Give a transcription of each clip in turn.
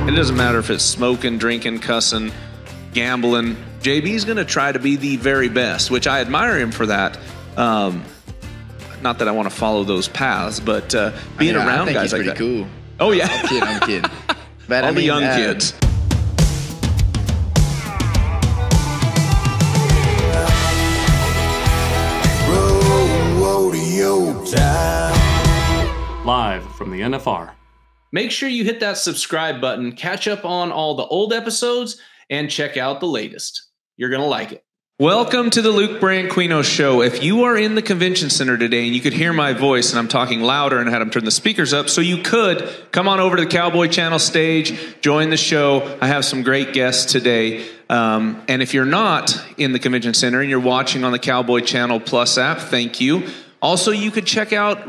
It doesn't matter if it's smoking, drinking, cussing, gambling. JB's going to try to be the very best, which I admire him for that. Not that I want to follow those paths, but being around guys like that. I think he's pretty cool. Oh, yeah. I'm kidding. But all the young kids. Rodeo time. Live from the NFR. Make sure you hit that subscribe button, catch up on all the old episodes, and check out the latest. You're going to like it. Welcome to the Luke Branquinho Show. If you are in the convention center today and you could hear my voice and I'm talking louder and I had them turn the speakers up, so you could come on over to the Cowboy Channel stage, join the show. I have some great guests today. And if you're not in the convention center and you're watching on the Cowboy Channel Plus app, thank you. Also, you could check out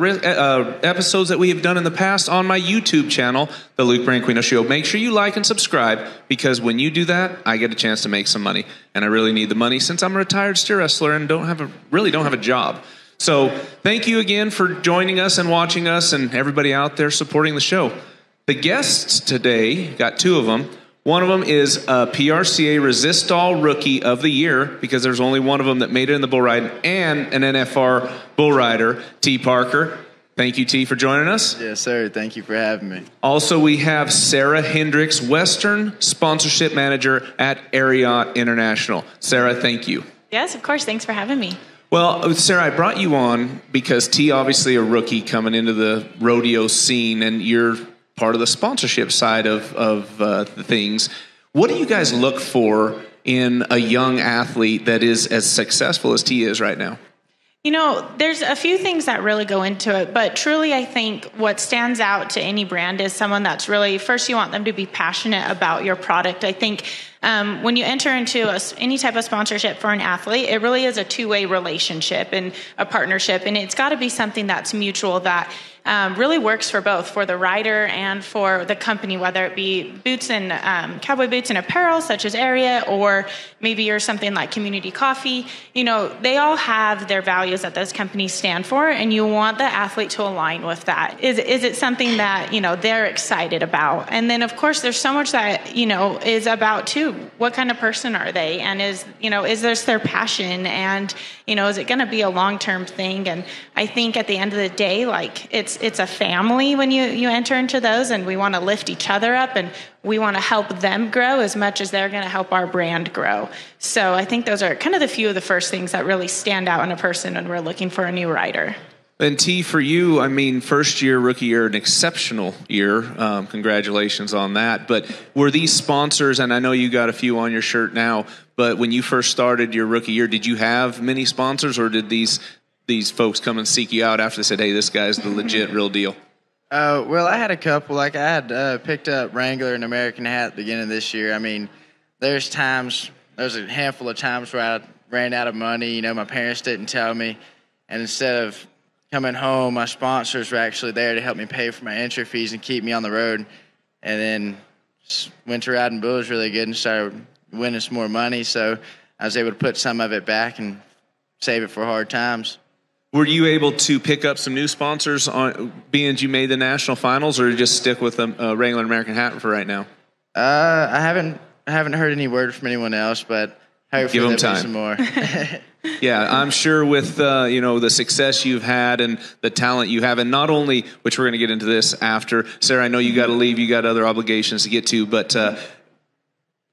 episodes that we have done in the past on my YouTube channel, The Luke Branquinho Show. Make sure you like and subscribe, because when you do that, I get a chance to make some money. And I really need the money since I'm a retired steer wrestler and really don't have a job. So thank you again for joining us and watching us and everybody out there supporting the show. The guests today, got two of them. One of them is a PRCA Resistol Rookie of the Year, because there's only one of them that made it in the bull riding, and an NFR bull rider, T. Parker. Thank you, T, for joining us. Yes, sir. Thank you for having me. Also, we have Sarah Hendrix, Western Sponsorship Manager at Ariat International. Sarah, thank you. Yes, of course. Thanks for having me. Well, Sarah, I brought you on because T, obviously a rookie coming into the rodeo scene, and you're part of the sponsorship side of the things. What do you guys look for in a young athlete that is as successful as T is right now? You know, there's a few things that really go into it, but truly I think what stands out to any brand is someone that's really, first you want them to be passionate about your product. I think when you enter into any type of sponsorship for an athlete, it really is a two-way relationship and a partnership, and it's got to be something that's mutual, that really works for both, for the rider and for the company, whether it be boots and cowboy boots and apparel such as Ariat, or maybe you're something like Community Coffee. You know, they all have their values that those companies stand for, and you want the athlete to align with that. Is it something that, you know, they're excited about? And then, of course, there's so much that, you know, is about, too, what kind of person are they? And is this their passion? And, you know, is it going to be a long-term thing? And I think at the end of the day, like, it's a family when you enter into those, and we want to lift each other up, and we want to help them grow as much as they're going to help our brand grow. So I think those are kind of the few of the first things that really stand out in a person when we're looking for a new rider. And T, for you, I mean, first year, rookie year, an exceptional year. Congratulations on that. But were these sponsors, and I know you got a few on your shirt now, but when you first started your rookie year, did you have many sponsors, or did these folks come and seek you out after they said, hey, this guy's the legit real deal? Well, I had a couple. Like, I had picked up Wrangler and American Hat at the beginning of this year. I mean, there's a handful of times where I ran out of money. You know, my parents didn't tell me. And instead of coming home, my sponsors were actually there to help me pay for my entry fees and keep me on the road. And then winter riding bull was really good and started winning some more money. So I was able to put some of it back and save it for hard times. Were you able to pick up some new sponsors being you made the national finals, or just stick with Wrangler and American Hat for right now? I haven't heard any word from anyone else, but hopefully give them there'll be time. some more. Yeah, I'm sure with the success you've had and the talent you have, and not only, which we're going to get into this after. Sarah, I know you got to leave, you got other obligations to get to, but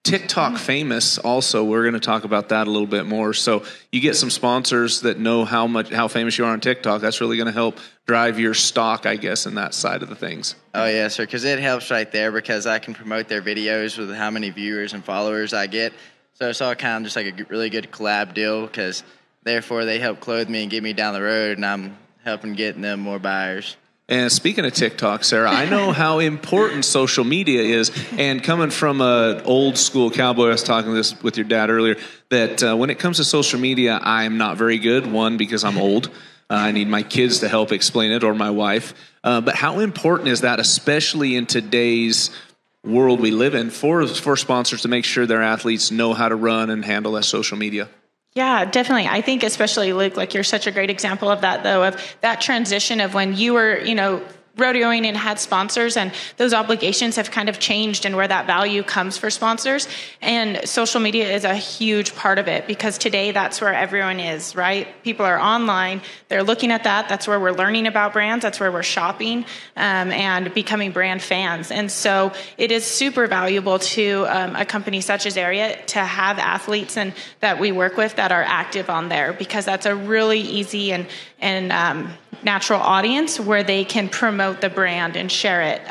TikTok famous also. We're going to talk about that a little bit more. So you get some sponsors that know how famous you are on TikTok. That's really going to help drive your stock, I guess, in that side of the things. Oh, yeah, sir, because it helps right there, because I can promote their videos with how many viewers and followers I get. So it's all kind of just like a really good collab deal, because therefore they help clothe me and get me down the road, and I'm helping get them more buyers. And speaking of TikTok, Sarah, I know how important social media is. And coming from an old school cowboy, I was talking this with your dad earlier, that when it comes to social media, I'm not very good. One, because I'm old. I need my kids to help explain it, or my wife. But how important is that, especially in today's world we live in, for sponsors to make sure their athletes know how to run and handle that social media? Yeah, definitely. I think especially, Luke, like, you're such a great example of that, though, of that transition of when you were, rodeoing and had sponsors, and those obligations have kind of changed and where that value comes for sponsors. And social media is a huge part of it, because today that's where everyone is, right? People are online, they're looking at that. That's where we're learning about brands. That's where we're shopping and becoming brand fans. And so it is super valuable to a company such as Ariat to have athletes and that we work with that are active on there, because that's a really easy and natural audience where they can promote the brand and share it.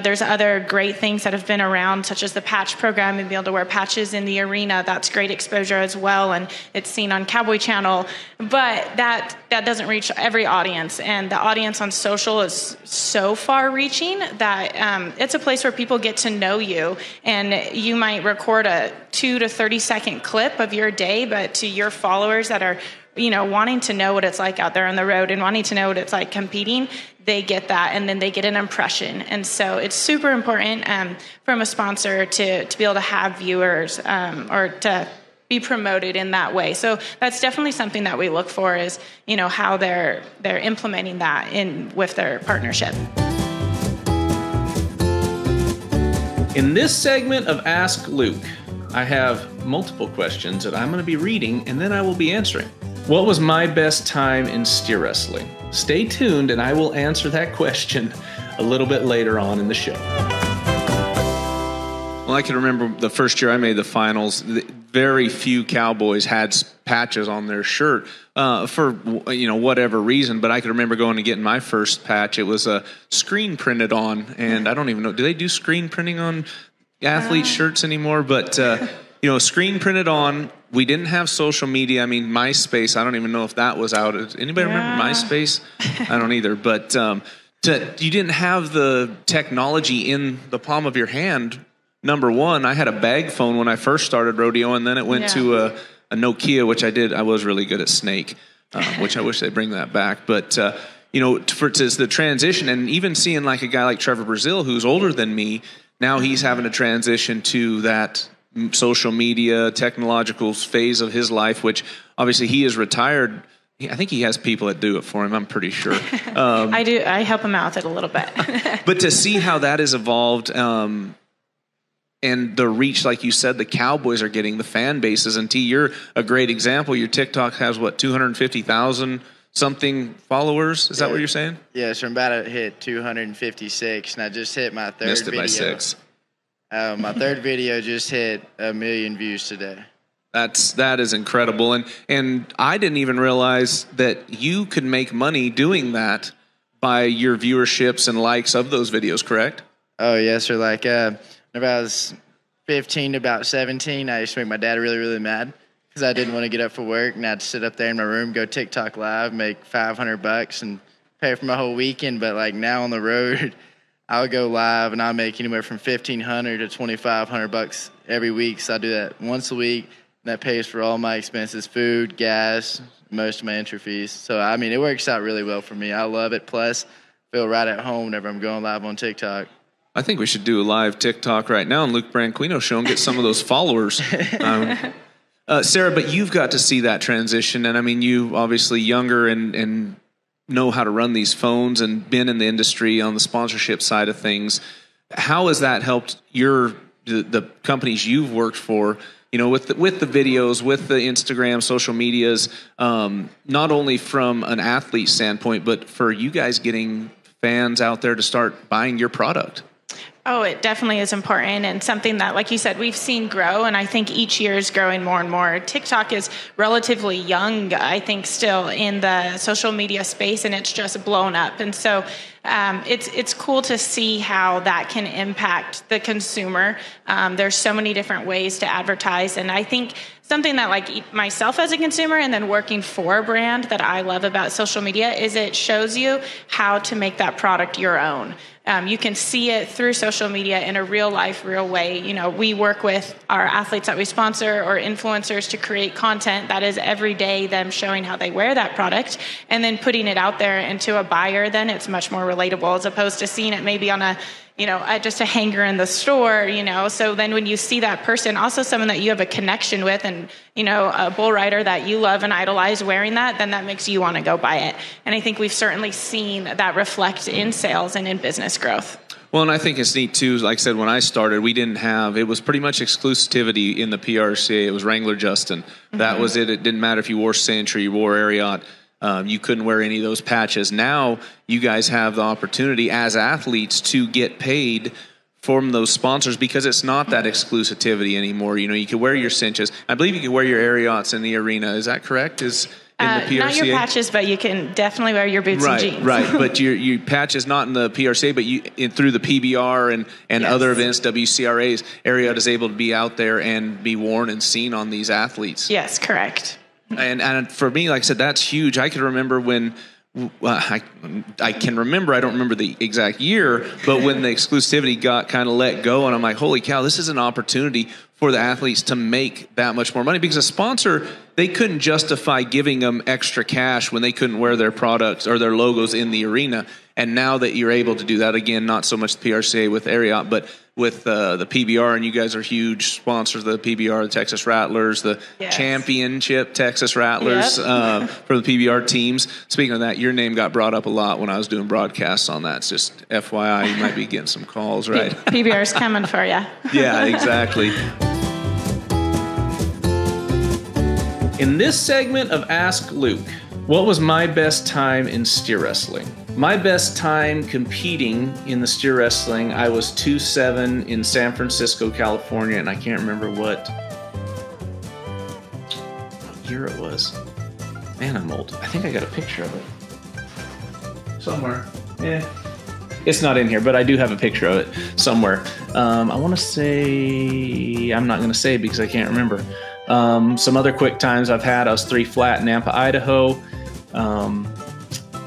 There's other great things that have been around, such as the patch program and being able to wear patches in the arena. That's great exposure as well, and it's seen on Cowboy Channel. But that doesn't reach every audience, and the audience on social is so far-reaching that it's a place where people get to know you, and you might record a 2 to 30-second clip of your day, but to your followers that are wanting to know what it's like out there on the road and wanting to know what it's like competing, they get that, and then they get an impression. And so it's super important from a sponsor to be able to have viewers or to be promoted in that way. So that's definitely something that we look for, is how they're implementing that in with their partnership. In this segment of Ask Luke, I have multiple questions that I'm going to be reading, and then I will be answering. What was my best time in steer wrestling? Stay tuned, and I will answer that question a little bit later on in the show. Well, I can remember the first year I made the finals, very few Cowboys had patches on their shirt for whatever reason. But I can remember going and getting my first patch. It was a screen printed on, and I don't even know, do they do screen printing on athlete shirts anymore? But screen printed on. We didn't have social media. I mean, MySpace, I don't even know if that was out. Anybody remember MySpace? I don't either. But you didn't have the technology in the palm of your hand. Number one, I had a bag phone when I first started rodeo, and then it went to a Nokia, which I did. I was really good at Snake, which I wish they'd bring that back. But, to the transition, and even seeing like a guy like Trevor Brazil, who's older than me, now he's having to transition to that social media technological phase of his life, which obviously he is retired. I think he has people that do it for him, I'm pretty sure. I do. I help him out with it a little bit. But to see how that has evolved, and the reach, like you said, the Cowboys are getting the fan bases. And T, you're a great example. Your TikTok has 250,000 something followers. Is that what you're saying? Yeah, so I'm about to hit 256, and I just hit my third Missed it video. by 6. My third video just hit 1 million views today. That is incredible, and I didn't even realize that you could make money doing that by your viewerships and likes of those videos. Correct? Oh yes, sir. Like when I was 15 to about 17, I used to make my dad really, really mad because I didn't want to get up for work, and I'd sit up there in my room, go TikTok live, make $500 and pay for my whole weekend. But like now on the road, I'll go live and I'll make anywhere from $1,500 to $2,500 every week. So I do that once a week, and that pays for all my expenses, food, gas, most of my entry fees. So, I mean, it works out really well for me. I love it. Plus, I feel right at home whenever I'm going live on TikTok. I think we should do a live TikTok right now on Luke Branquinho show and get some of those followers. Sarah, but you've got to see that transition. And I mean, you obviously younger and know how to run these phones and been in the industry on the sponsorship side of things. How has that helped the companies you've worked for, with the videos, with the Instagram, social medias, not only from an athlete standpoint, but for you guys getting fans out there to start buying your product? Oh, it definitely is important, and something that, like you said, we've seen grow, and I think each year is growing more and more. TikTok is relatively young, I think, still in the social media space, and it's just blown up. And so it's cool to see how that can impact the consumer. There's so many different ways to advertise, and I think something that, like myself as a consumer and then working for a brand, that I love about social media is it shows you how to make that product your own. You can see it through social media in a real life, real way. We work with our athletes that we sponsor or influencers to create content that is every day them showing how they wear that product and then putting it out there. And to a buyer, then it's much more relatable as opposed to seeing it maybe on a just a hanger in the store, so then when you see that person, also someone that you have a connection with and, a bull rider that you love and idolize wearing that, then that makes you want to go buy it. And I think we've certainly seen that reflect in sales and in business growth. Well, and I think it's neat too. Like I said, when I started, it was pretty much exclusivity in the PRCA. It was Wrangler Justin. That was it. It didn't matter if you wore Century, you wore Ariat. You couldn't wear any of those patches. Now you guys have the opportunity as athletes to get paid from those sponsors because it's not that exclusivity anymore. You can wear your cinches. I believe you can wear your Ariats in the arena. Is that correct? In the PRCA? Not your patches, but you can definitely wear your boots and jeans. Right, but your patches not in the PRCA, but through the PBR and other events, WCRAs, Ariat is able to be out there and be worn and seen on these athletes. Yes, correct. And for me, like I said, that's huge. I can remember when I don't remember the exact year, but when the exclusivity got kind of let go, and I'm like, holy cow, this is an opportunity for the athletes to make that much more money, because a sponsor, they couldn't justify giving them extra cash when they couldn't wear their products or their logos in the arena. And now that you're able to do that, again, not so much the PRCA with Ariat, but with the PBR, and you guys are huge sponsors of the PBR, the Texas Rattlers, the championship Texas Rattlers for the PBR teams. Speaking of that, your name got brought up a lot when I was doing broadcasts on that. It's just FYI, you might be getting some calls, right? PBR's coming for you. Yeah, exactly. In this segment of Ask Luke, what was my best time in steer wrestling? My best time competing in the steer wrestling, I was 2-7 in San Francisco, California, and I can't remember what year it was. Man, I'm old. I think I got a picture of it somewhere. It's not in here, but I do have a picture of it somewhere. I want to say, I'm not going to say because I can't remember. Some other quick times I've had, I was 3 flat in Nampa, Idaho.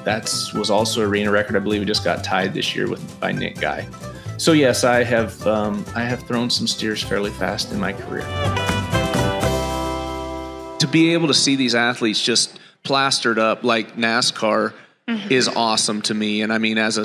That was also arena record. I believe it just got tied this year by Nick Guy. So yes, I have thrown some steers fairly fast in my career. To be able to see these athletes just plastered up like NASCAR is awesome to me. And I mean, as a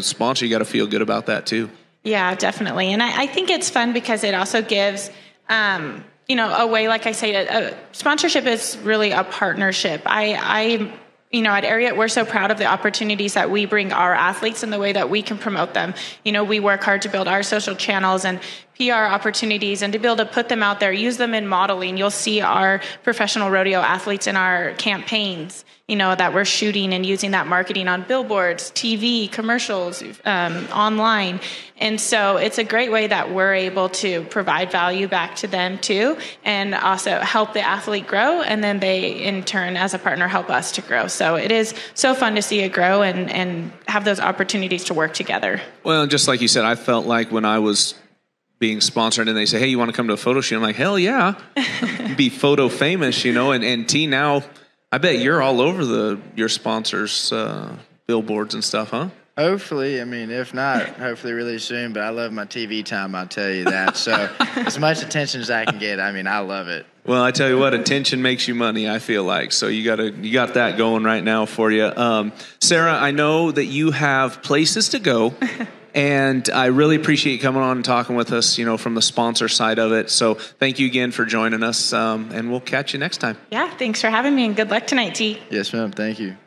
sponsor, you got to feel good about that too. Yeah, definitely. And I think it's fun because it also gives, a way, like I say, sponsorship is really a partnership. At Ariat, we're so proud of the opportunities that we bring our athletes and the way that we can promote them. We work hard to build our social channels and PR opportunities and to be able to put them out there, use them in modeling. You'll see our professional rodeo athletes in our campaigns, that we're shooting and using that marketing on billboards, TV, commercials, online. And so it's a great way that we're able to provide value back to them too, and also help the athlete grow. And then they, in turn, as a partner, help us to grow. So it is so fun to see it grow and have those opportunities to work together. Well, just like you said, I felt like when I was being sponsored and they say, hey, you want to come to a photo shoot? I'm like, hell yeah. Be photo famous, and T, now I bet you're all over your sponsors' billboards and stuff, huh? Hopefully. I mean, if not, hopefully really soon. But I love my TV time, I'll tell you that. So as much attention as I can get, I mean, I love it. Well, I tell you what, attention makes you money, I feel like. So you got that going right now for you. Sarah, I know that you have places to go. And I really appreciate you coming on and talking with us, from the sponsor side of it. So thank you again for joining us, and we'll catch you next time. Yeah, thanks for having me, and good luck tonight, T. Yes, ma'am. Thank you.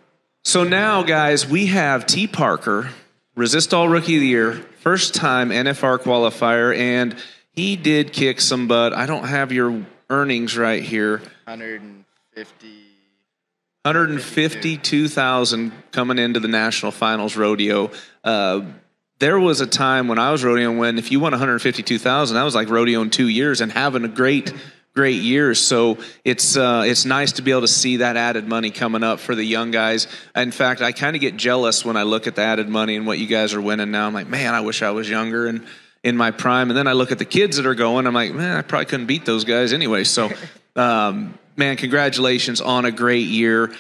So now, guys, we have T. Parker, Resistol Rookie of the Year, first-time NFR qualifier, and he did kick some butt. I don't have your earnings right here. 152,000 coming into the National Finals Rodeo. There was a time when I was rodeoing when if you won 152,000, that was like rodeoing 2 years and having a great year. So it's nice to be able to see that added money coming up for the young guys. In fact, I kind of get jealous when I look at the added money and what you guys are winning now. I'm like, man, I wish I was younger and in my prime. And then I look at the kids that are going. I'm like, man, I probably couldn't beat those guys anyway. So, man, congratulations on a great year.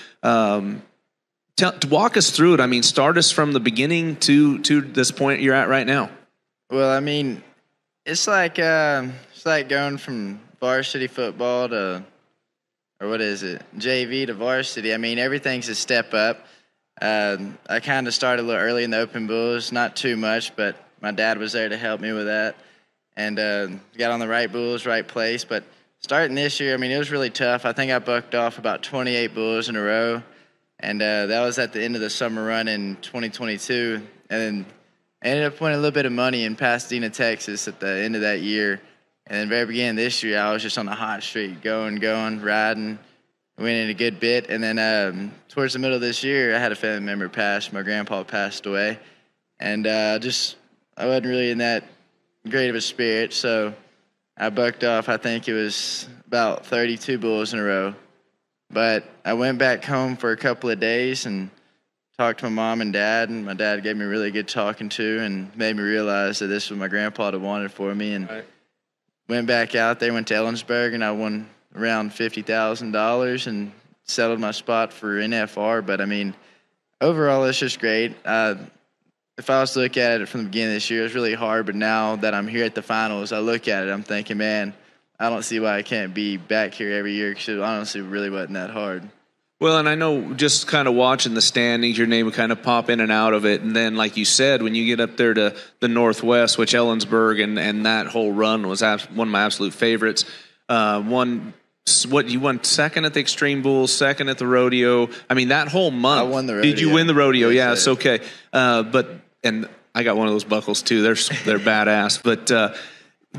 Walk us through it. I mean, start us from the beginning to this point you're at right now. Well, I mean, it's like going from varsity football to, or what is it, JV to varsity. I mean, everything's a step up. I kind of started a little early in the open bulls, not too much, but my dad was there to help me with that, and got on the right bulls, right place. But starting this year, I mean, it was really tough. I think I bucked off about 28 bulls in a row, and that was at the end of the summer run in 2022. And then I ended up winning a little bit of money in Pasadena, Texas at the end of that year. And then very beginning of this year, I was just on a hot streak, going, riding, winning a good bit. And then towards the middle of this year, I had a family member pass. My grandpa passed away. And I wasn't really in that great of a spirit. So I bucked off, I think it was about 32 bulls in a row. But I went back home for a couple of days and talked to my mom and dad. And my dad gave me a really good talking to and made me realize that this was what my grandpa had wanted for me. And went back out there, went to Ellensburg, and I won around $50,000 and settled my spot for NFR. But, I mean, overall, it's just great. If I was to look at it from the beginning of this year, it was really hard. But now that I'm here at the finals, I look at it, I'm thinking, man, I don't see why I can't be back here every year because it honestly really wasn't that hard. Well, and I know just kind of watching the standings, your name would kind of pop in and out of it. And then, like you said, when you get up there to the Northwest, which Ellensburg and that whole run was one of my absolute favorites. You won second at the Extreme Bulls, second at the rodeo. I mean, that whole month. I won the rodeo. Did you win the rodeo? Yeah, it's okay. And I got one of those buckles too. They're badass. But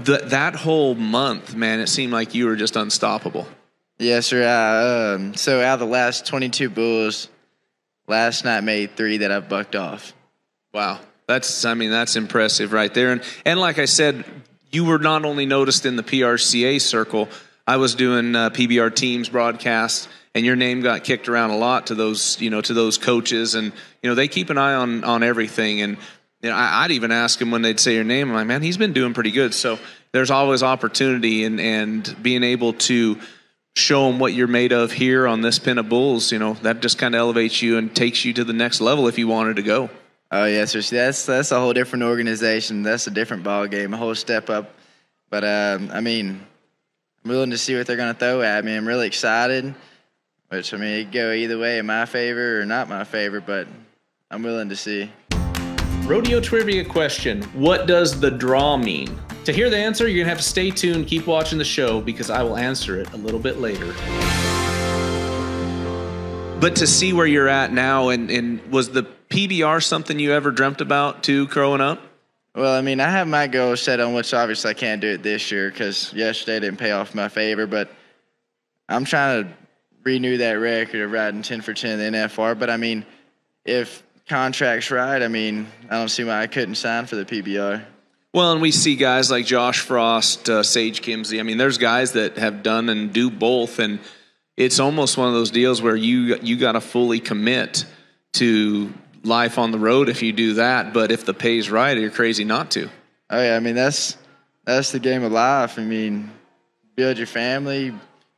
that whole month, man, it seemed like you were just unstoppable. Yes, sir. So out of the last 22 bulls, last night made 3 that I've bucked off. Wow. That's impressive right there. And like I said, you were not only noticed in the PRCA circle. I was doing PBR teams broadcasts, and your name got kicked around a lot to those coaches, and they keep an eye on everything. And I'd even ask them when they'd say your name. I'm like, man, he's been doing pretty good. So there's always opportunity, and being able to show them what you're made of here on this pen of bulls, that just kind of elevates you and takes you to the next level if you wanted to go. Oh, yes, sir. See, that's a whole different organization. That's a different ball game, a whole step up. But, I'm willing to see what they're going to throw at me. I'm really excited, which, it could go either way in my favor or not my favor, but I'm willing to see. Rodeo trivia question. What does the draw mean? To hear the answer, you're going to have to stay tuned, keep watching the show, because I will answer it a little bit later. But to see where you're at now, and was the PBR something you ever dreamt about, too, growing up? Well, I have my goals set on which obviously I can't do it this year because yesterday didn't pay off in my favor, but I'm trying to renew that record of riding 10 for 10 in the NFR. But, if contract's right, I don't see why I couldn't sign for the PBR. Well, and we see guys like Josh Frost, Sage Kimsey. There's guys that have done and do both, and it's almost one of those deals where you got to fully commit to life on the road if you do that. But if the pay's right, you're crazy not to. Oh yeah, that's the game of life. Build your family,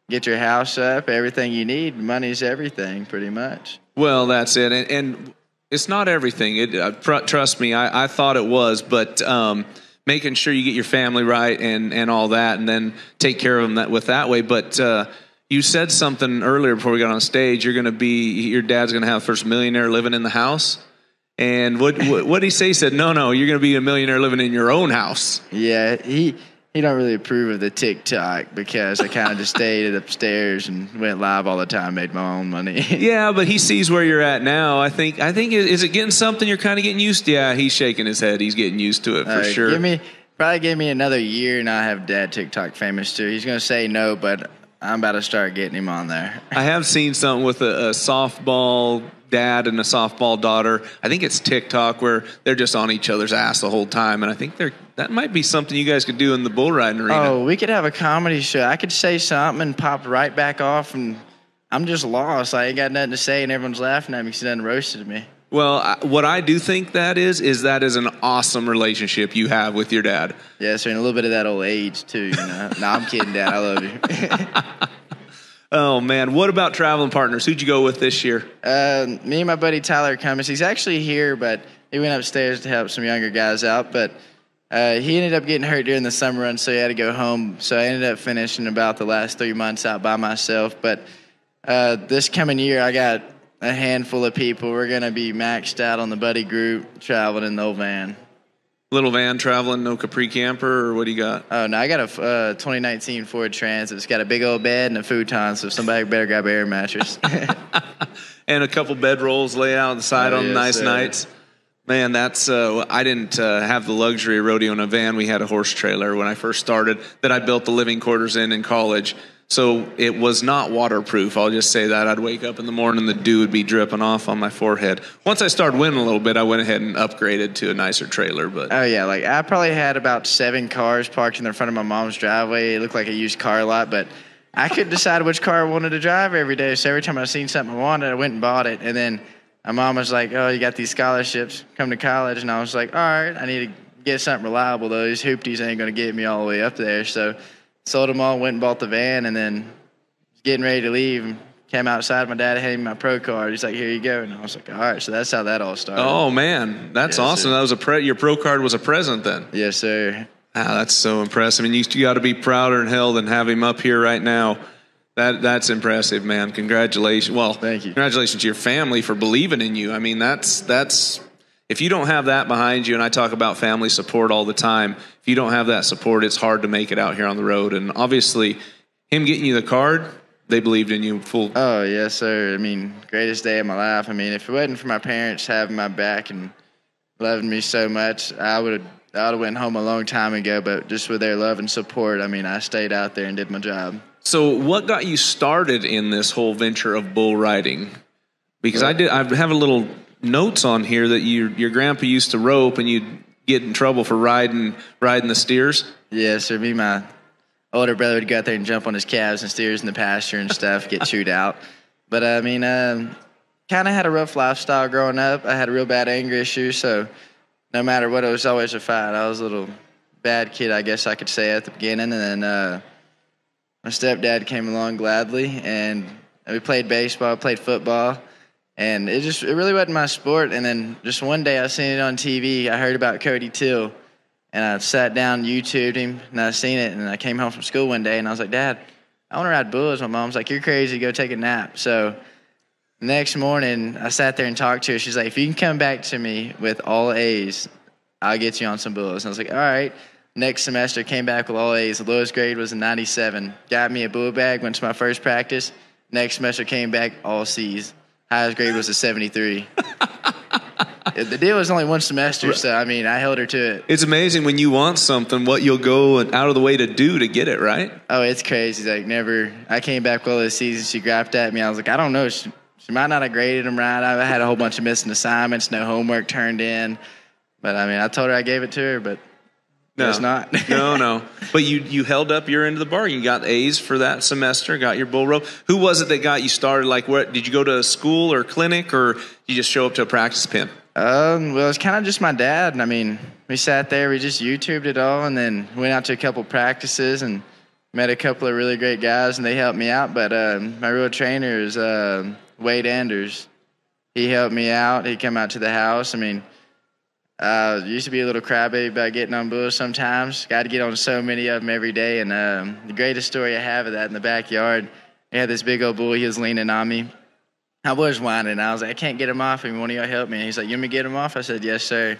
get your house up, everything you need. Money's everything, pretty much. Well, that's it, and it's not everything. Trust me, I thought it was, but making sure you get your family right and all that, and then take care of them with that way. But you said something earlier before we got on stage. Your dad's going to have the first millionaire living in the house. And what did he say? He said, no, you're going to be a millionaire living in your own house. Yeah, he don't really approve of the TikTok because I kind of just stayed upstairs and went live all the time, made my own money. Yeah, but he sees where you're at now. I think is it getting something you're kind of getting used to? Yeah, he's shaking his head. He's getting used to it for sure. Probably give me another year and I'll have Dad TikTok famous too. He's going to say no, but I'm about to start getting him on there. I have seen something with a softball dad and a softball daughter. I think it's TikTok where they're just on each other's ass the whole time, and I think that might be something you guys could do in the bull riding arena. Oh, we could have a comedy show. I could say something and pop right back off, and I'm just lost. I ain't got nothing to say, and everyone's laughing at me because they done roasted me. Well, what I do think that is an awesome relationship you have with your dad. Yeah, sir, and a little bit of that old age, too. No, I'm kidding, Dad. I love you. Oh, man. What about traveling partners? Who'd you go with this year? Me and my buddy Tyler Cummins. He's actually here, but he went upstairs to help some younger guys out. But he ended up getting hurt during the summer run, so he had to go home. So I ended up finishing about the last 3 months out by myself. But this coming year, I got a handful of people. We're going to be maxed out on the buddy group traveling in the old van. Little van traveling, no Capri camper, or what do you got? Oh, no, I got a 2019 Ford Transit. It's got a big old bed and a futon, so somebody better grab an air mattress. And a couple bedrolls lay out on the side on nice nights. Man, that's I didn't have the luxury of rodeoing a van. We had a horse trailer when I first started that I built the living quarters in college. So it was not waterproof. I'll just say that. I'd wake up in the morning, the dew would be dripping off on my forehead. Once I started winning a little bit, I went ahead and upgraded to a nicer trailer. But oh, yeah. Like, I probably had about 7 cars parked in the front of my mom's driveway. It looked like a used car lot, but I couldn't decide which car I wanted to drive every day. So every time I seen something I wanted, I went and bought it. And then my mom was like, oh, you got these scholarships, come to college. And I was like, all right, I need to get something reliable, though. These hoopties ain't going to get me all the way up there. So sold them all, went and bought the van, and then getting ready to leave, and came outside. My dad handed me my pro card. He's like, here you go. And I was like, all right. So that's how that all started. Oh, man, that's awesome. Sir. That was your pro card was a present then. Yes, sir. Ah, that's so impressive. I mean, you got to be prouder in hell than have him up here right now. That's impressive, man. Congratulations. Well, thank you. Congratulations to your family for believing in you. I mean, that's if you don't have that behind you, and I talk about family support all the time, if you don't have that support, it's hard to make it out here on the road. And obviously, him getting you the card, they believed in you full. Oh, yes, sir. I mean, greatest day of my life. I mean, if it wasn't for my parents having my back and loving me so much, I would have went home a long time ago. But just with their love and support, I mean, I stayed out there and did my job. So what got you started in this whole venture of bull riding? Because I have a little notes on here that your grandpa used to rope and you'd get in trouble for riding the steers. Yes, sir. Me and my older brother would go out there and jump on his calves and steers in the pasture and stuff, get chewed out. But, I mean, kind of had a rough lifestyle growing up. I had a real bad anger issue, so no matter what, it was always a fight. I was a little bad kid, I guess I could say, at the beginning. And then my stepdad came along gladly, and we played baseball, played football. And it really wasn't my sport. And then just one day I seen it on TV. I heard about Cody Till. And I sat down, YouTubed him, and I seen it. And I came home from school one day, and I was like, Dad, I want to ride bulls. My mom's like, you're crazy. Go take a nap. So the next morning, I sat there and talked to her. She's like, if you can come back to me with all A's, I'll get you on some bulls. And I was like, all right. Next semester, came back with all A's. The lowest grade was a 97. Got me a bull bag, went to my first practice. Next semester, came back all C's. Highest grade was a 73. The deal was only one semester, so, I mean, I held her to it. It's amazing when you want something, what you'll go out of the way to do to get it, right? Oh, it's crazy. Like, I came back all this season. She grabbed at me. I was like, I don't know. She might not have graded them right. I had a whole bunch of missing assignments, no homework turned in. But, I mean, I told her I gave it to her, but no, it's not. No. But you held up your end of the bargain. You got A's for that semester, got your bull rope. Who was it that got you started? Like, what did you go to school or clinic, or you just show up to a practice pen? Well, it's kind of just my dad. I mean, we sat there, we just YouTubed it all, and then went out to a couple practices and met a couple of really great guys, and they helped me out. But my real trainer is Wade Anders. He helped me out. He came out to the house. I mean, used to be a little crybaby about getting on bulls sometimes. Got to get on so many of them every day. And the greatest story I have of that in the backyard, I had this big old bull. He was leaning on me. I was whining. I was like, I can't get him off him. One of y'all help me. And he's like, you want me to get him off? I said, yes, sir.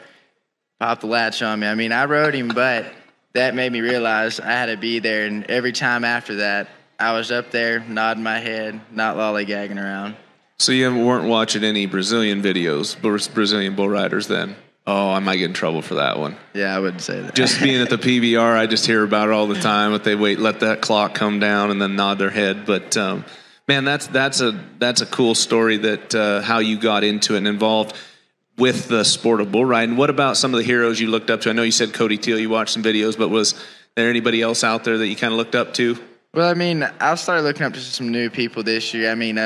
Popped the latch on me. I mean, I rode him, but that made me realize I had to be there. And every time after that, I was up there nodding my head, not lollygagging around. So you weren't watching any Brazilian videos, Brazilian bull riders then? Oh, I might get in trouble for that one. Yeah, I wouldn't say that. Just being at the PBR, I just hear about it all the time. But they let that clock come down and then nod their head. But man, that's a cool story that how you got into it and involved with the sport of bull riding. What about some of the heroes you looked up to? I know you said Cody Till. You watched some videos, but was there anybody else out there that you kind of looked up to? Well, I mean, I started looking up to some new people this year. I mean,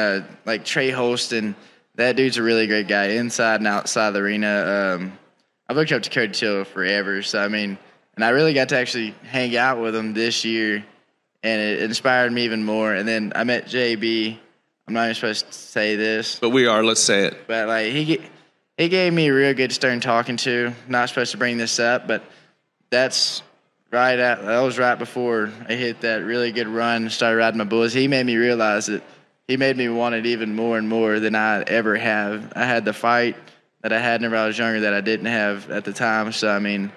like Trey Holston. That dude's a really great guy, inside and outside the arena. I've looked up to Cody Till forever. So, I mean, and I really got to actually hang out with him this year, and it inspired me even more. And then I met JB. I'm not even supposed to say this. But we are. Let's say it. But, like, he gave me a real good stern talking to. Not supposed to bring this up, but that was right before I hit that really good run and started riding my bulls. He made me realize that he made me want it even more and more than I ever have. I had the fight that I had whenever I was younger that I didn't have at the time. So, I mean,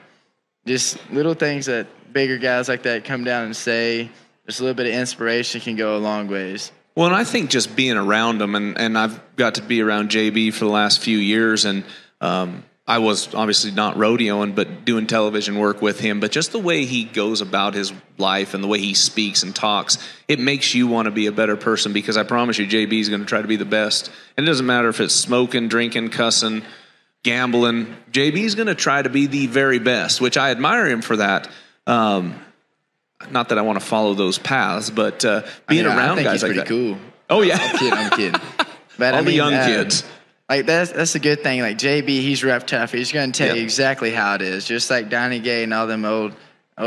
just little things that bigger guys like that come down and say, just a little bit of inspiration can go a long ways. Well, and I think just being around them, and I've got to be around JB for the last few years, and I was obviously not rodeoing, but doing television work with him. But just the way he goes about his life and the way he speaks and talks, it makes you want to be a better person, because I promise you, JB is going to try to be the best. And it doesn't matter if it's smoking, drinking, cussing, gambling. JB is going to try to be the very best, which I admire him for that. Not that I want to follow those paths, but being around I think guys he's like that. Cool. Oh, yeah. I'm kidding. But All the young kids. Like that's a good thing. Like JB, he's rough tough. He's going to tell you exactly how it is. Just like Donnie Gay and all them old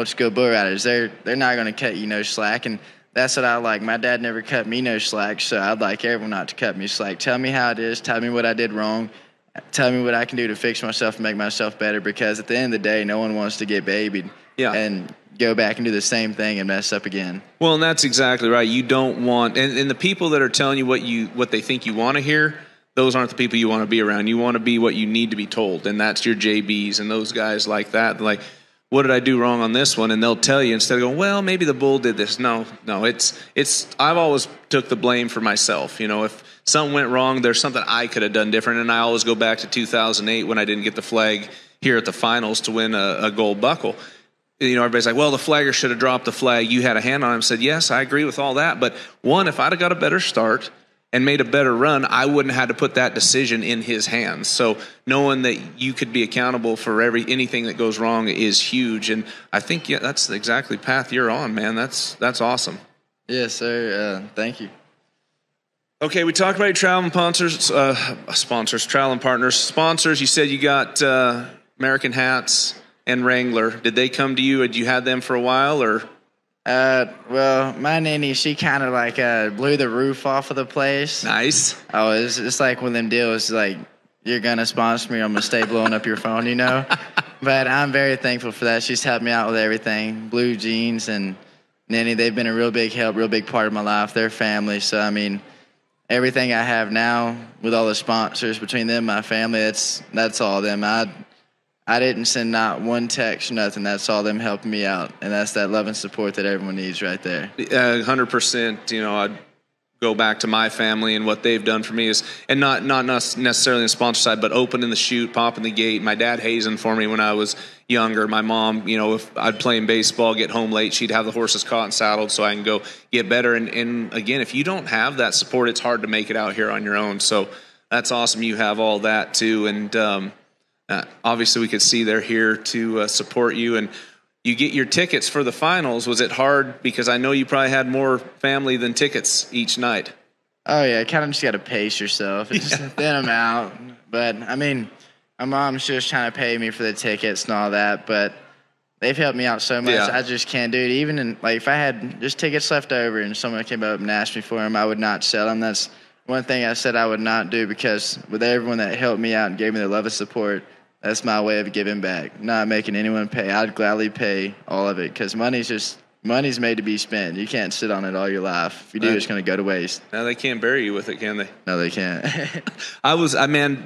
school bull riders. They're not going to cut you no slack, and that's what I like. My dad never cut me no slack, so I'd like everyone not to cut me slack. Tell me how it is. Tell me what I did wrong. Tell me what I can do to fix myself and make myself better. Because at the end of the day, no one wants to get babied and go back and do the same thing and mess up again. Well, and that's exactly right. You don't want, and the people that are telling you what they think you want to hear, those aren't the people you want to be around. You want to be what you need to be told, and that's your JBs and those guys like that. Like, what did I do wrong on this one? And they'll tell you instead of going, well, maybe the bull did this. No, it's. I've always took the blame for myself. You know, if something went wrong, there's something I could have done different. And I always go back to 2008 when I didn't get the flag here at the finals to win a gold buckle. You know, everybody's like, well, the flagger should have dropped the flag. You had a hand on him. I said, yes, I agree with all that. But one, if I'd have got a better start and made a better run, I wouldn't have had to put that decision in his hands. So knowing that you could be accountable for anything that goes wrong is huge. And I think that's exactly the path you're on, man. That's awesome. Yes, sir. Thank you. Okay, we talked about your traveling traveling partners. Sponsors, you said you got American Hats and Wrangler. Did they come to you? Had you had them for a while, or? Well, my nanny, she kind of like blew the roof off of the place. Nice. Oh, it's like one of them deals like, you're going to sponsor me, I'm going to stay blowing up your phone, you know? But I'm very thankful for that. She's helped me out with everything. Blue Jeans and Nanny, they've been a real big help, real big part of my life. They're family. So, I mean, everything I have now with all the sponsors between them and my family, that's all them. I didn't send not one text, nothing. That's all them helping me out. And that's that love and support that everyone needs right there. 100%. You know, I'd go back to my family and what they've done for me is, and not necessarily on the sponsor side, but opening the chute, popping the gate. My dad hazing for me when I was younger. My mom, you know, if I'd play in baseball, get home late, she'd have the horses caught and saddled so I can go get better. And again, if you don't have that support, it's hard to make it out here on your own. So that's awesome. You have all that too. And, obviously, we could see they're here to support you, and you get your tickets for the finals. Was it hard? Because I know you probably had more family than tickets each night. Oh, yeah. Kind of just got to pace yourself. It's just thin them out. But, I mean, my mom's just trying to pay me for the tickets and all that, but they've helped me out so much. I just can't do it. Even if I had just tickets left over and someone came up and asked me for them, I would not sell them. That's one thing I said I would not do, because with everyone that helped me out and gave me the love and support, that's my way of giving back, not making anyone pay. I'd gladly pay all of it, because money's made to be spent. You can't sit on it all your life. If you do, it's going to go to waste. Now they can't bury you with it, can they? No, they can't.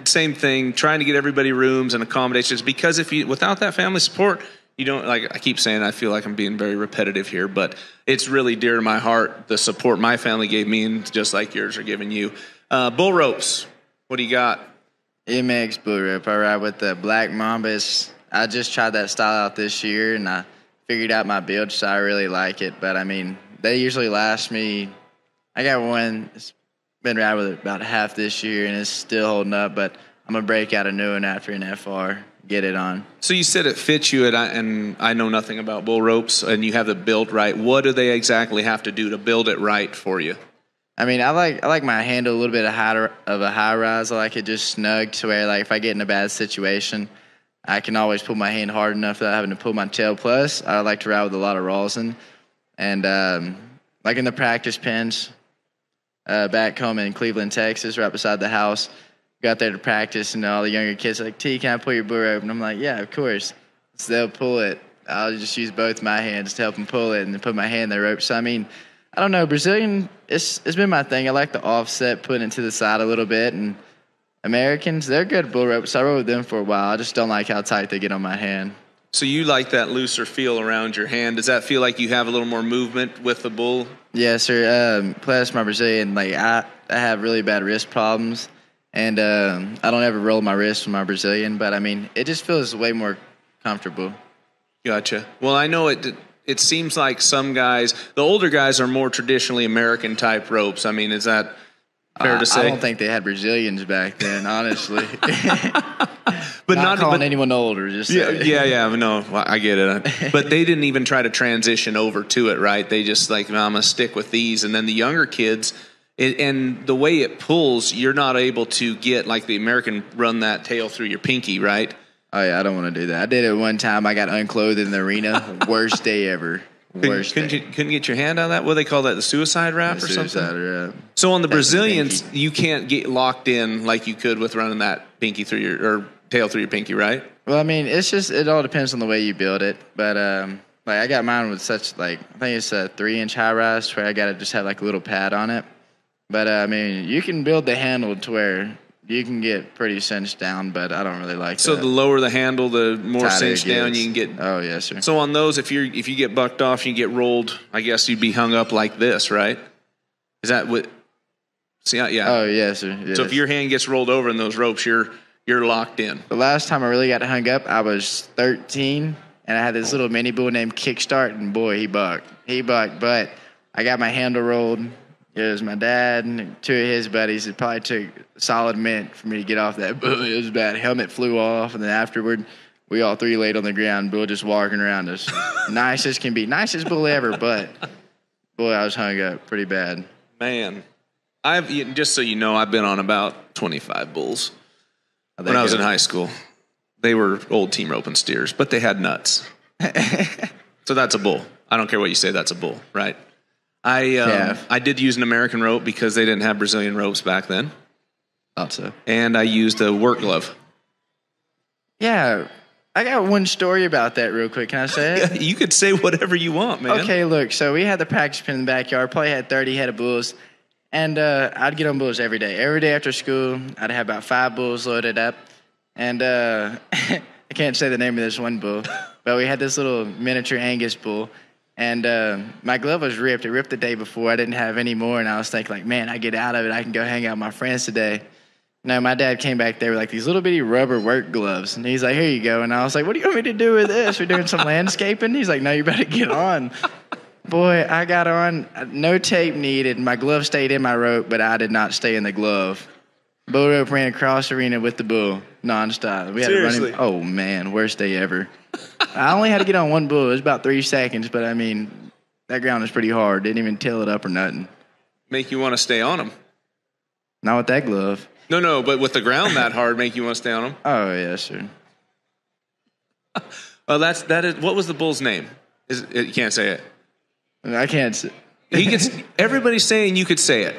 Same thing, trying to get everybody rooms and accommodations, because without that family support, you don't, like I keep saying, I feel like I'm being very repetitive here, but it's really dear to my heart, the support my family gave me, and just like yours are giving you. Bull ropes, what do you got? MX bull rope. I ride with the Black Mambas. I just tried that style out this year, and I figured out my build, so I really like it. But, I mean, they usually last me. I got one that's been riding with it about half this year, and it's still holding up. But I'm going to break out a new one after an FR, get it on. So you said it fits you, and I know nothing about bull ropes, and you have it built right. What do they exactly have to do to build it right for you? I mean, I like my handle a little bit of a high rise. I like it just snug to where, like, if I get in a bad situation, I can always pull my hand hard enough without having to pull my tail. Plus, I like to ride with a lot of rosin. And, like in the practice pens back home in Cleveland, Texas, right beside the house, got there to practice, and all the younger kids are like, T, can I pull your bull rope? And I'm like, yeah, of course. So they'll pull it. I'll just use both my hands to help them pull it and then put my hand in the rope. So, I mean, I don't know. Brazilian, it's been my thing. I like the offset, putting it to the side a little bit. And Americans, they're good bull ropes. I rode with them for a while. I just don't like how tight they get on my hand. So you like that looser feel around your hand. Does that feel like you have a little more movement with the bull? Yes, sir. Plus my Brazilian, like I have really bad wrist problems, and I don't ever roll my wrist with my Brazilian. But I mean, it just feels way more comfortable. Gotcha. Well, I know it seems like some guys, the older guys, are more traditionally American type ropes. I mean, is that fair to say? I don't think they had Brazilians back then, honestly. But not calling anyone older, just yeah. No, I get it. But they didn't even try to transition over to it, right? They just like, no, I'm gonna stick with these. And then the younger kids, and the way it pulls, you're not able to get like the American run that tail through your pinky, right? Oh yeah, I don't want to do that. I did it one time. I got unclothed in the arena. Worst day ever. Couldn't get your hand out of that? What do they call that? The suicide wrap or something? Suicide wrap. So on the Brazilians, you can't get locked in like you could with running that pinky through your tail through your pinky, right? Well, I mean, it all depends on the way you build it. But like I got mine with such like I think it's a 3-inch high rise where I got to just have like a little pad on it. But I mean, you can build the handle to where you can get pretty cinched down, but I don't really like that. So the lower the handle, the more cinched down you can get. Oh, yes, sir. So on those, if you get bucked off, you get rolled, I guess you'd be hung up like this, right? Is that what? See, yeah. Oh, yes, sir. Yes. So if your hand gets rolled over in those ropes, you're locked in. The last time I really got hung up, I was 13, and I had this little mini bull named Kickstart, and boy, he bucked. But I got my handle rolled. It was my dad and 2 of his buddies. It probably took a solid minute for me to get off that bull. It was bad. Helmet flew off, and then afterward, we all 3 laid on the ground. Bull just walking around us. Nice as can be. Nicest bull ever, but, boy, I was hung up pretty bad. Man, just so you know, I've been on about 25 bulls. When I was in high school, they were old team rope and steers, but they had nuts. So that's a bull. I don't care what you say, that's a bull, right? I did use an American rope because they didn't have Brazilian ropes back then. Thought so. And I used a work glove. Yeah, I got one story about that real quick. Can I say it? You could say whatever you want, man. Okay, look, so we had the practice pen in the backyard, probably had 30 head of bulls, and I'd get on bulls every day. Every day after school, I'd have about 5 bulls loaded up, and I can't say the name of this one bull, but we had this little miniature Angus bull, and my glove was ripped. It ripped the day before. I didn't have any more, and I was thinking, like, man, I get out of it. I can go hang out with my friends today. No, my dad came back there with, like, these little bitty rubber work gloves, and he's like, here you go. And I was like, what do you want me to do with this? We're doing some landscaping? He's like, no, you better get on. Boy, I got on. No tape needed. My glove stayed in my rope, but I did not stay in the glove. Bull rope ran across the arena with the bull nonstop. We had Seriously? to run him. Oh, man, worst day ever. I only had to get on one bull. It was about 3 seconds, but, I mean, that ground was pretty hard. Didn't even till it up or nothing. Make you want to stay on them. Not with that glove. No, but with the ground that hard, make you want to stay on them. Oh, yes, sir. Well, that is. What was the bull's name? You can't say it. I can't say. Everybody's saying you could say it.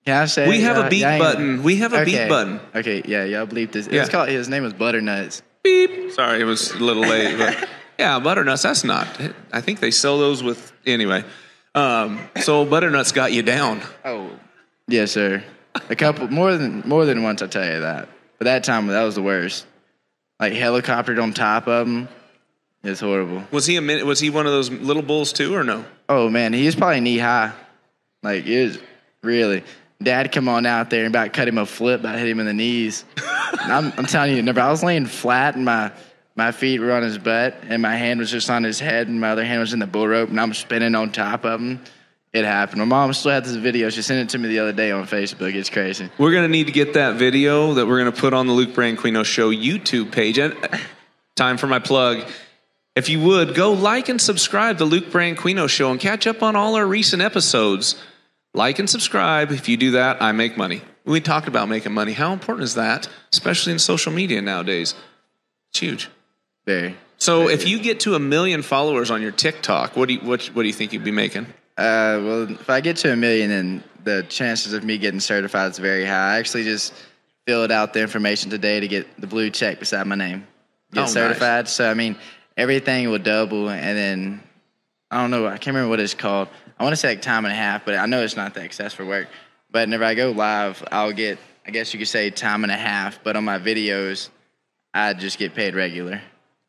Can I say We have a beep button. We have a beep button. Okay, yeah, y'all bleeped this. Yeah. It's called. His name was Butternuts. Beep. Sorry, it was a little late. But yeah, butternuts. That's not. I think they sell those with anyway. So butternuts got you down. Oh, yes, sir. A couple more than once. I tell you that. But that time, that was the worst. Like helicoptered on top of him. It's horrible. Was he one of those little bulls too, or no? Oh man, he was probably knee high. Like it was really. Dad come on out there and about cut him a flip, about hit him in the knees. I'm telling you, I was laying flat and my feet were on his butt and my hand was just on his head and my other hand was in the bull rope and I'm spinning on top of him. It happened. My mom still had this video. She sent it to me the other day on Facebook. It's crazy. We're going to need to get that video that we're going to put on the Luke Branquinho Show YouTube page. And time for my plug. If you would, go like and subscribe to Luke Branquinho Show and catch up on all our recent episodes. Like and subscribe. If you do that, I make money. We talked about making money. How important is that, especially in social media nowadays? It's huge. Very. So very if you get to 1 million followers on your TikTok, what do you think you'd be making? Well, if I get to 1 million, then the chances of me getting certified is very high. I actually just filled out the information today to get the blue check beside my name. Get certified. Nice. So, I mean, everything will double, and then, I don't know, I can't remember what it's called. I want to say like time and a half, but I know it's not the excess for work. But whenever I go live, I'll get, I guess you could say time and a half, but on my videos, I just get paid regular.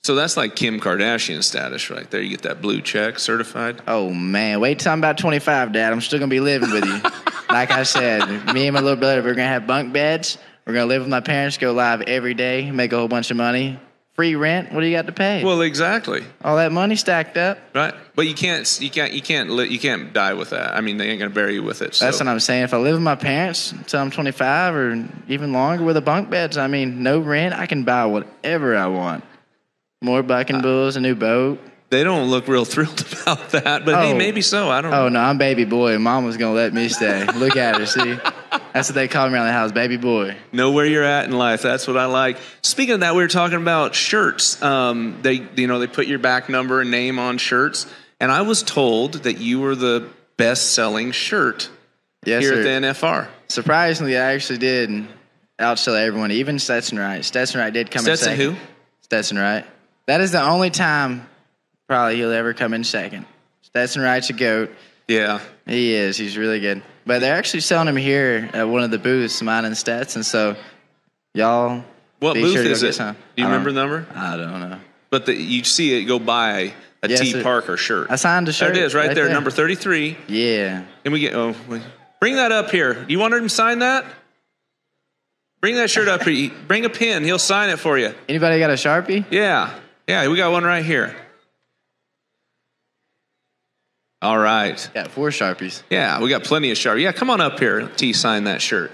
So that's like Kim Kardashian status right there. You get that blue check certified. Oh, man. Wait till I'm about 25, Dad. I'm still going to be living with you. Like I said, me and my little brother, we're going to have bunk beds. We're going to live with my parents, go live every day, make a whole bunch of money. Free rent. What do you got to pay? Well, exactly. All that money stacked up. Right. But you can't die with that. I mean, they ain't going to bury you with it. So. That's what I'm saying. If I live with my parents until I'm 25 or even longer with the bunk beds, I mean, no rent, I can buy whatever I want. More bucking bulls, a new boat. They don't look real thrilled about that, but hey, maybe so. I don't know. Oh, no, I'm baby boy. Mom was going to let me stay. Look at her, see? That's what they call me around the house, baby boy. Know where you're at in life. That's what I like. Speaking of that, we were talking about shirts. They put your back number and name on shirts, and I was told that you were the best-selling shirt here sir. at the NFR. Surprisingly, I actually did outsell everyone, even Stetson Wright. Stetson Wright did come in second. Stetson who? Stetson Wright. That is the only time probably he'll ever come in second. Stetson Wright's a GOAT. Yeah. He is. He's really good. But they're actually selling him here at one of the booths, mine and Stetson. So, y'all. What be booth sure to is go it? get some. Do you remember the number? I don't know. But you see it go by a T. sir. Parker shirt. I signed a shirt. There it is, right there, number 33. Yeah. And bring that up here. You want him to sign that? Bring that shirt up here. Bring a pen. He'll sign it for you. Anybody got a Sharpie? Yeah. Yeah, we got one right here. All right. Got 4 Sharpies. Yeah, we got plenty of Sharpie. Yeah, come on up here. T, sign that shirt.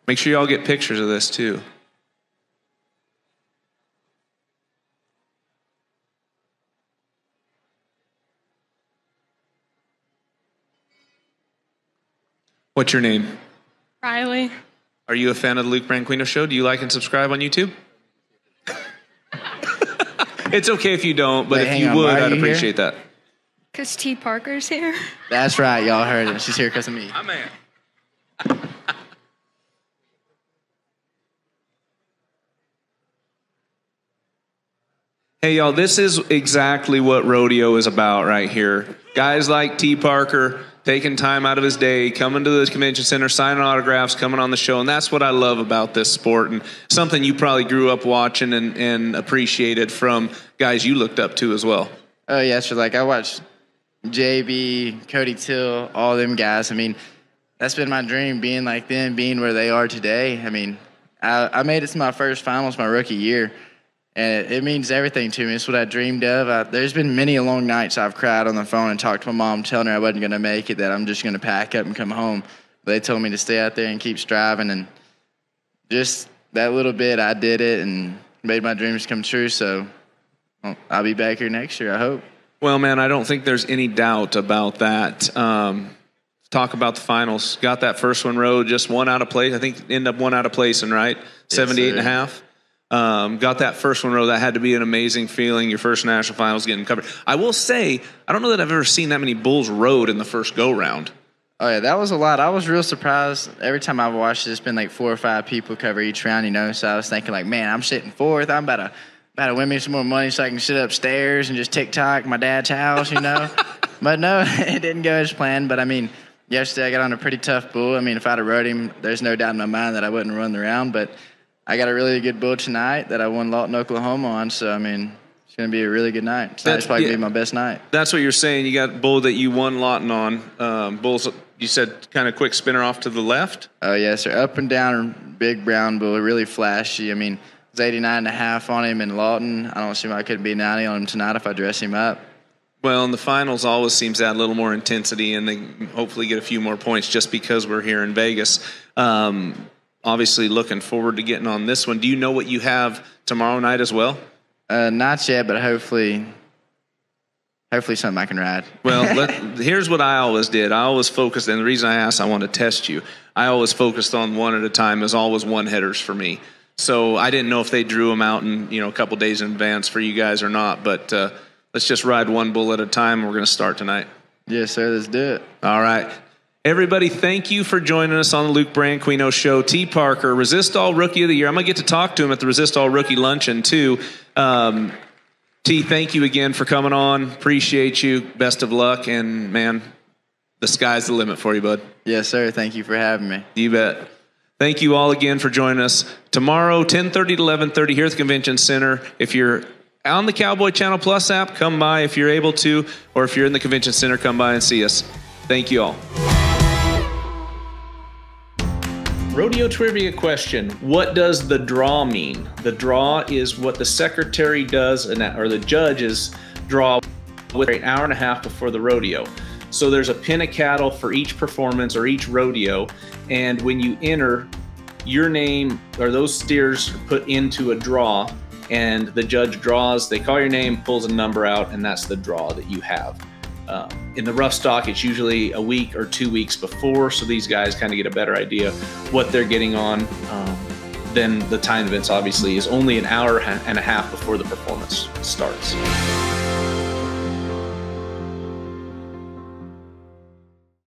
Make sure y'all get pictures of this, too. What's your name? Riley. Are you a fan of the Luke Branquinho Show? Do you like and subscribe on YouTube? It's okay if you don't, but if you would, I'd appreciate that. Because T. Parker's here. That's right. Y'all heard it. She's here because of me. My man. Hey, y'all, this is exactly what rodeo is about right here. Guys like T. Parker taking time out of his day, coming to the convention center, signing autographs, coming on the show, and that's what I love about this sport, and something you probably grew up watching and appreciated from guys you looked up to as well. Oh, yeah, so like I watched JB, Cody Till, all them guys. I mean, that's been my dream, being like them, being where they are today. I mean, I made it to my first finals my rookie year, and it means everything to me. It's what I dreamed of. There's been many long nights I've cried on the phone and talked to my mom, telling her I wasn't going to make it, that I'm just going to pack up and come home. But they told me to stay out there and keep striving, and just that little bit, I did it and made my dreams come true. So I'll be back here next year, I hope. Well, man, I don't think there's any doubt about that. Talk about the finals. Got that first one rode, just one out of place. I think ended up one out of placing, right? 78.5. Got that first one row. That had to be an amazing feeling. Your first national finals getting covered. I will say, I don't know that I've ever seen that many bulls rode in the first go round. Oh yeah, that was a lot. I was real surprised. Every time I've watched it, it's been like 4 or 5 people cover each round, So I was thinking like, man, I'm sitting fourth. I'm about to win me some more money so I can sit upstairs and just TikTok my dad's house, But no, it didn't go as planned. But I mean, yesterday I got on a pretty tough bull. I mean, if I'd have rode him, there's no doubt in my mind that I wouldn't run the round. But I got a really good bull tonight that I won Lawton, Oklahoma on. So, I mean, it's going to be a really good night. Tonight's probably going to be my best night. That's what you're saying. You got bull that you won Lawton on. Bulls, you said kind of quick spinner off to the left? Oh, yes, sir. Up and down, big brown bull, really flashy. I mean, it was 89.5 on him in Lawton. I don't see why I couldn't be 90 on him tonight if I dress him up. Well, and the finals always seems to add a little more intensity, and they hopefully get a few more points just because we're here in Vegas. Obviously looking forward to getting on this one. Do you know what you have tomorrow night as well? Not yet, but hopefully something I can ride. Well, here's what I always did. I always focused, and the reason I asked, I wanted to test you. I always focused on one at a time. As always one headers for me. So I didn't know if they drew them out in a couple days in advance for you guys or not. But let's just ride one bull at a time. We're going to start tonight. Yes, sir. Let's do it. All right. Everybody, thank you for joining us on the Luke Branquinho Show. T. Parker, Resistol Rookie of the Year. I'm going to get to talk to him at the Resistol Rookie Luncheon, too. T, thank you again for coming on. Appreciate you. Best of luck. And, man, the sky's the limit for you, bud. Yes, sir. Thank you for having me. You bet. Thank you all again for joining us tomorrow, 10:30 to 11:30 here at the Convention Center. If you're on the Cowboy Channel Plus app, come by if you're able to, or if you're in the Convention Center, come by and see us. Thank you all. Rodeo trivia question. What does the draw mean? The draw is what the secretary does, or the judges draw with an hour and a half before the rodeo. So there's a pin of cattle for each performance or each rodeo, and when you enter, your name or those steers are put into a draw, and the judge draws, they call your name, pulls a number out, and that's the draw that you have. In the rough stock, it's usually a week or 2 weeks before, so these guys kind of get a better idea what they're getting on. Then the time events obviously is only an hour and a half before the performance starts.